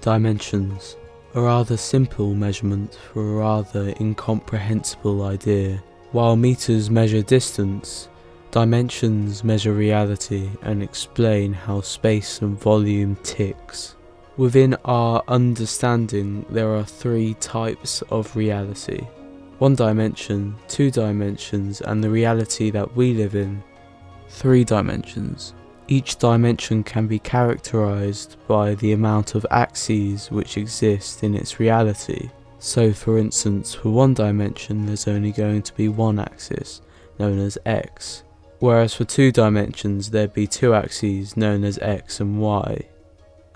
Dimensions, a rather simple measurement for a rather incomprehensible idea. While meters measure distance, dimensions measure reality and explain how space and volume ticks. Within our understanding, there are three types of reality: 1 dimension, 2 dimensions, and the reality that we live in, 3 dimensions. Each dimension can be characterized by the amount of axes which exist in its reality. So for instance, for 1 dimension there's only going to be one axis, known as x, whereas for 2 dimensions there'd be 2 axes known as x and y,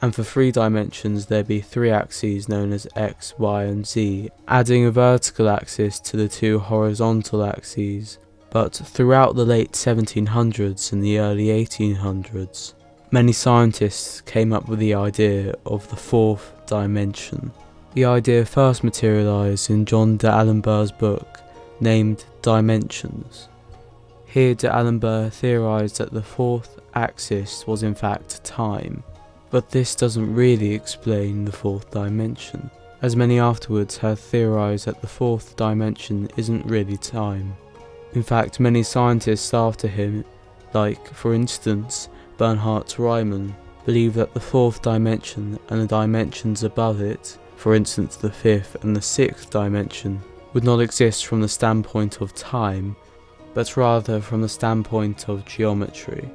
and for 3 dimensions there'd be 3 axes known as x, y and z, adding a vertical axis to the 2 horizontal axes. But throughout the late 1700s and the early 1800s, many scientists came up with the idea of the 4th dimension. The idea first materialised in John D'Alembert's book named Dimensions. Here D'Alembert theorised that the 4th axis was in fact time, but this doesn't really explain the 4th dimension, as many afterwards have theorised that the 4th dimension isn't really time. In fact, many scientists after him, like for instance Bernhard Riemann, believe that the 4th dimension and the dimensions above it, for instance the 5th and the 6th dimension, would not exist from the standpoint of time, but rather from the standpoint of geometry.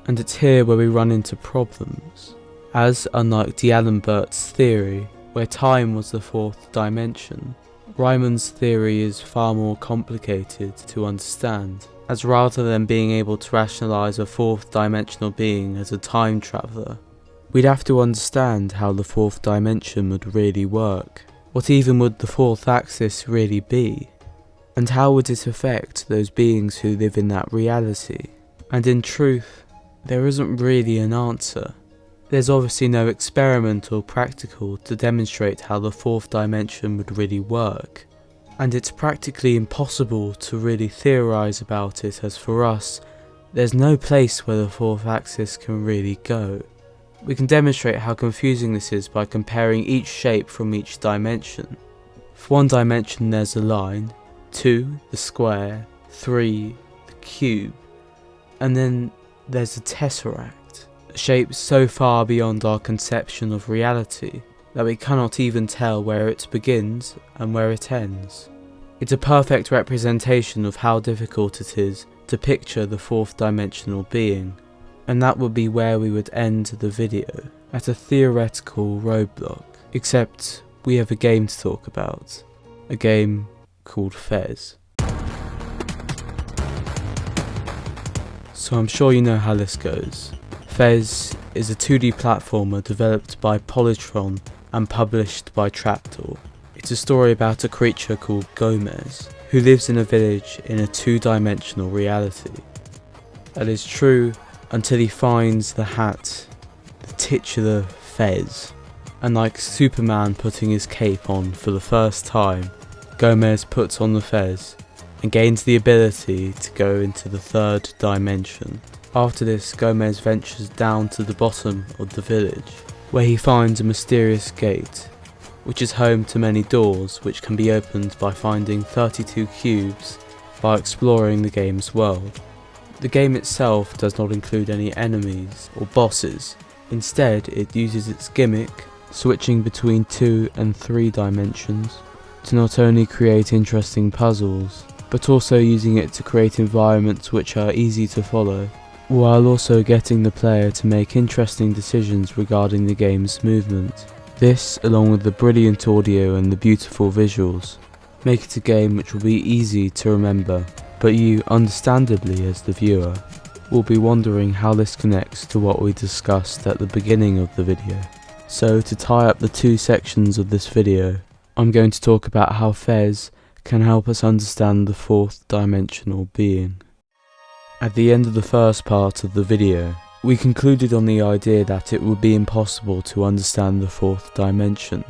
And it's here where we run into problems, as unlike D'Alembert's theory, where time was the 4th dimension, Riemann's theory is far more complicated to understand, as rather than being able to rationalise a 4th dimensional being as a time traveller, we'd have to understand how the 4th dimension would really work. What even would the 4th axis really be? And how would it affect those beings who live in that reality? And in truth, there isn't really an answer. There's obviously no experiment or practical to demonstrate how the 4th dimension would really work, and it's practically impossible to really theorise about it, as for us, there's no place where the 4th axis can really go. We can demonstrate how confusing this is by comparing each shape from each dimension. For 1 dimension there's a line, 2 the square, 3 the cube, and then there's a tesseract. A shape so far beyond our conception of reality that we cannot even tell where it begins and where it ends. It's a perfect representation of how difficult it is to picture the 4th dimensional being, and that would be where we would end the video, at a theoretical roadblock, except we have a game to talk about, a game called Fez. So I'm sure you know how this goes. Fez is a 2D platformer developed by Polytron and published by Trapdoor. It's a story about a creature called Gomez, who lives in a village in a 2-dimensional reality. That is true until he finds the hat, the titular Fez, and like Superman putting his cape on for the first time, Gomez puts on the Fez and gains the ability to go into the 3rd dimension. After this, Gomez ventures down to the bottom of the village, where he finds a mysterious gate, which is home to many doors which can be opened by finding 32 cubes by exploring the game's world. The game itself does not include any enemies or bosses. Instead, it uses its gimmick, switching between 2 and 3 dimensions, to not only create interesting puzzles, but also using it to create environments which are easy to follow, while also getting the player to make interesting decisions regarding the game's movement. This, along with the brilliant audio and the beautiful visuals, make it a game which will be easy to remember, but you, understandably as the viewer, will be wondering how this connects to what we discussed at the beginning of the video. So to tie up the 2 sections of this video, I'm going to talk about how Fez can help us understand the 4th dimensional being. At the end of the first part of the video, we concluded on the idea that it would be impossible to understand the 4th dimension.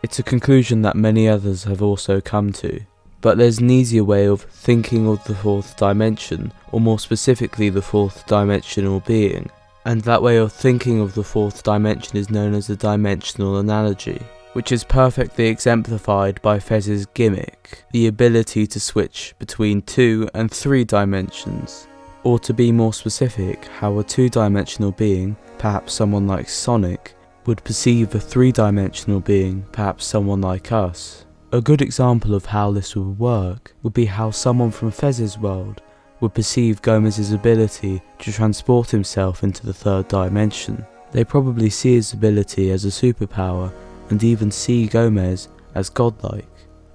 It's a conclusion that many others have also come to, but there's an easier way of thinking of the 4th dimension, or more specifically the 4th dimensional being. And that way of thinking of the fourth dimension is known as a dimensional analogy, which is perfectly exemplified by Fez's gimmick, the ability to switch between 2 and 3 dimensions. Or to be more specific, how a 2-dimensional being, perhaps someone like Sonic, would perceive a 3-dimensional being, perhaps someone like us. A good example of how this would work would be how someone from Fez's world would perceive Gomez's ability to transport himself into the 3rd dimension. They probably see his ability as a superpower and even see Gomez as godlike.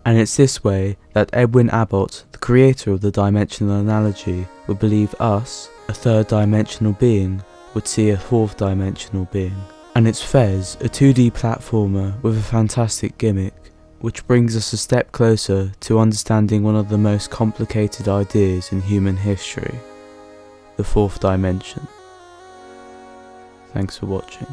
And it's this way that Edwin Abbott, the creator of the dimensional analogy, would believe us, a 3rd dimensional being, would see a 4th dimensional being. And it's Fez, a 2D platformer with a fantastic gimmick, which brings us a step closer to understanding one of the most complicated ideas in human history, the 4th dimension. Thanks for watching.